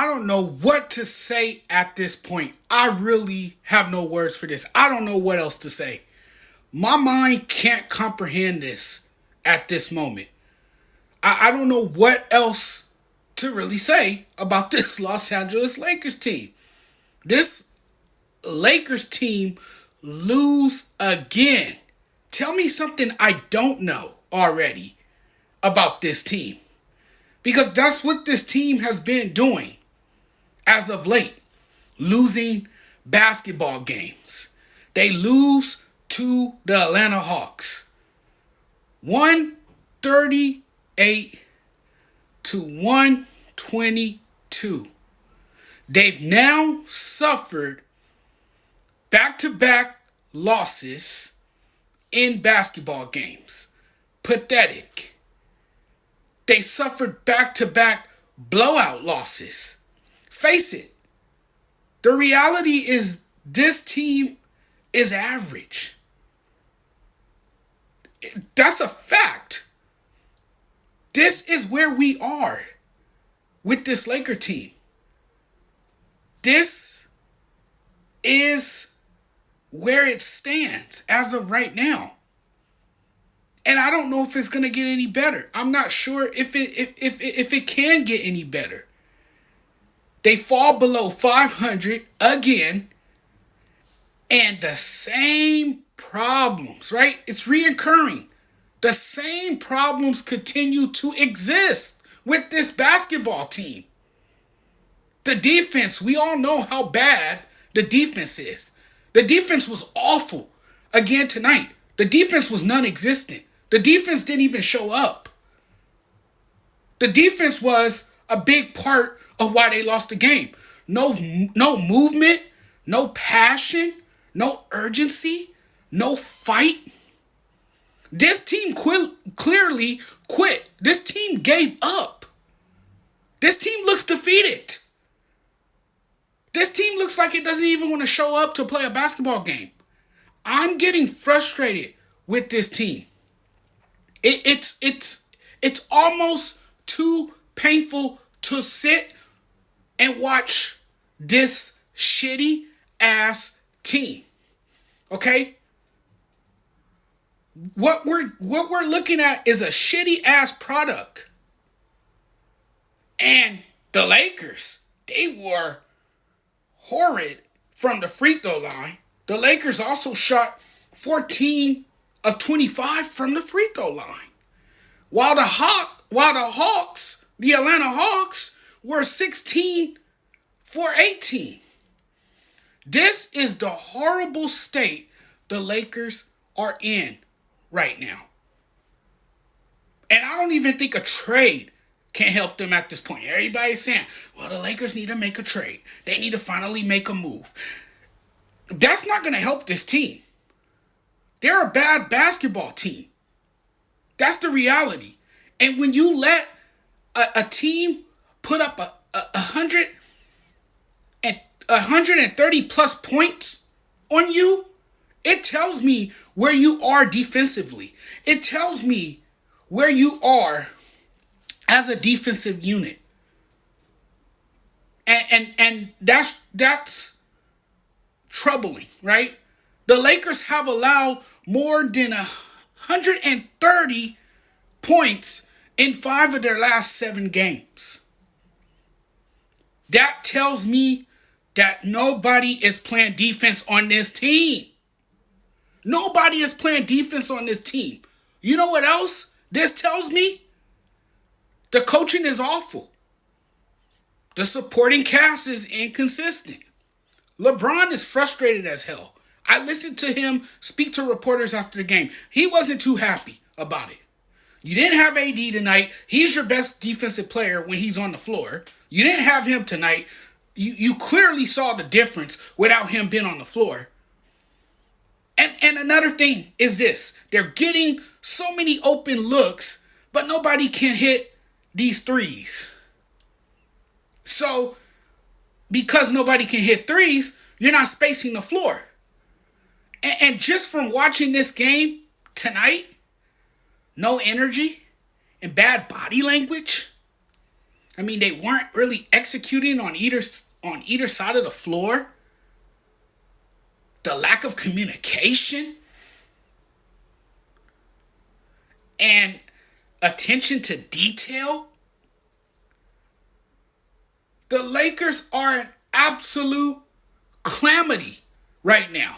I don't know what to say at this point. I really have no words for this. I don't know what else to say. My mind can't comprehend this at this moment. I don't know what else to really say about this Los Angeles Lakers team. This Lakers team lose again. Tell me something I don't know already about this team. Because that's what this team has been doing as of late. Losing basketball games. They lose to the Atlanta Hawks. 138 to 122. They've now suffered back-to-back losses in basketball games. Pathetic. They suffered back-to-back blowout losses. Face it. The reality is this team is average. That's a fact. This is where we are with this Laker team. This is where it stands as of right now. And I don't know if it's going to get any better. I'm not sure if it can get any better. They fall below 500 again. And the same problems, right? It's reoccurring. The same problems continue to exist with this basketball team. The defense, we all know how bad the defense is. The defense was awful again tonight. The defense was non-existent. The defense didn't even show up. The defense was a big part of why they lost the game. No movement, no passion, no urgency, no fight. This team clearly quit. This team gave up. This team looks defeated. This team looks like it doesn't even want to show up to play a basketball game. I'm getting frustrated with this team. It's almost too painful to sit and watch this shitty ass team. Okay? What we're looking at is a shitty ass product. And the Lakers, they were horrid from the free throw line. The Lakers also shot 14 of 25 from the free throw line. While the Hawks, the Atlanta Hawks, were 16 for 18. This is the horrible state the Lakers are in right now. And I don't even think a trade can help them at this point. Everybody's saying, well, the Lakers need to make a trade. They need to finally make a move. That's not going to help this team. They're a bad basketball team. That's the reality. And when you let a team put up 130 plus points on you, it tells me where you are defensively. It tells me where you are as a defensive unit. And that's troubling, right? The Lakers have allowed more than 130 points in 5 of their last 7 games. That tells me that nobody is playing defense on this team. Nobody is playing defense on this team. You know what else this tells me? The coaching is awful. The supporting cast is inconsistent. LeBron is frustrated as hell. I listened to him speak to reporters after the game. He wasn't too happy about it. You didn't have AD tonight. He's your best defensive player when he's on the floor. You didn't have him tonight. You clearly saw the difference without him being on the floor. And another thing is this. They're getting so many open looks, but nobody can hit these threes. So, because nobody can hit threes, you're not spacing the floor. And just from watching this game tonight, no energy and bad body language, I mean, they weren't really executing on either side of the floor. The lack of communication and attention to detail. The Lakers are an absolute calamity right now.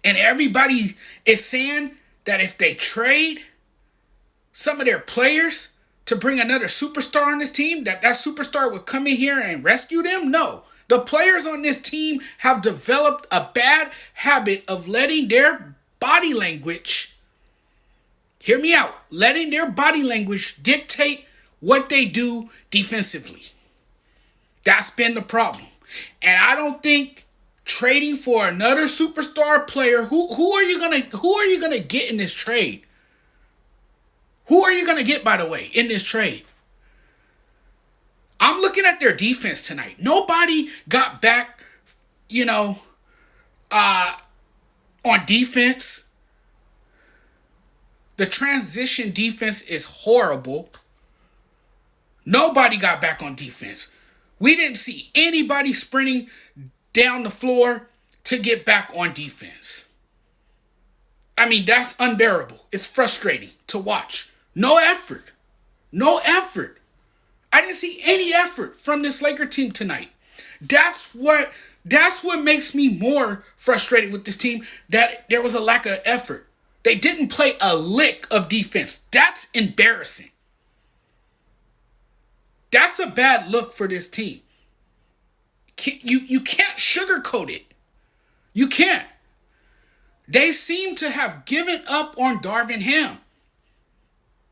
And everybody is saying that if they trade some of their players to bring another superstar on this team, that superstar would come in here and rescue them. No. The players on this team have developed a bad habit of letting their body language, hear me out, letting their body language dictate what they do defensively. That's been the problem. And I don't think trading for another superstar player, who are you gonna get in this trade? Who are you gonna get, by the way, in this trade? I'm looking at their defense tonight. Nobody got back, on defense. The transition defense is horrible. Nobody got back on defense. We didn't see anybody sprinting down the floor to get back on defense. I mean, that's unbearable. It's frustrating to watch. No effort. No effort. I didn't see any effort from this Laker team tonight. That's what makes me more frustrated with this team, that there was a lack of effort. They didn't play a lick of defense. That's embarrassing. That's a bad look for this team. You can't sugarcoat it. You can't. They seem to have given up on Darvin Ham.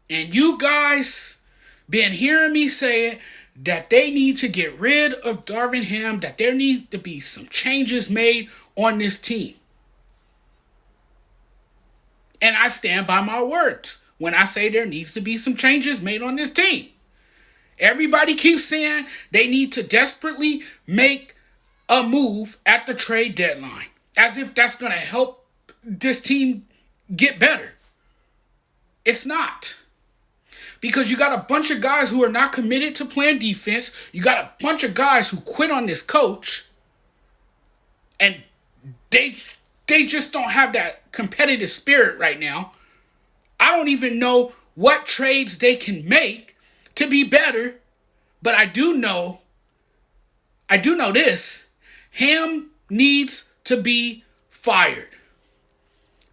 And you guys been hearing me say that they need to get rid of Darvin Ham, that there need to be some changes made on this team. And I stand by my words when I say there needs to be some changes made on this team. Everybody keeps saying they need to desperately make a move at the trade deadline, as if that's going to help this team get better. It's not. Because you got a bunch of guys who are not committed to playing defense. You got a bunch of guys who quit on this coach. And they just don't have that competitive spirit right now. I don't even know what trades they can make to be better. But I do know this. Ham needs to be fired.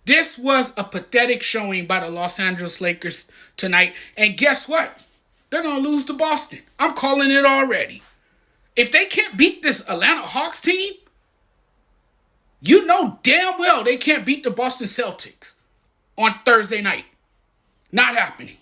This was a pathetic showing by the Los Angeles Lakers tonight. And guess what? They're going to lose to Boston. I'm calling it already. If they can't beat this Atlanta Hawks team, you know damn well they can't beat the Boston Celtics on Thursday night. Not happening.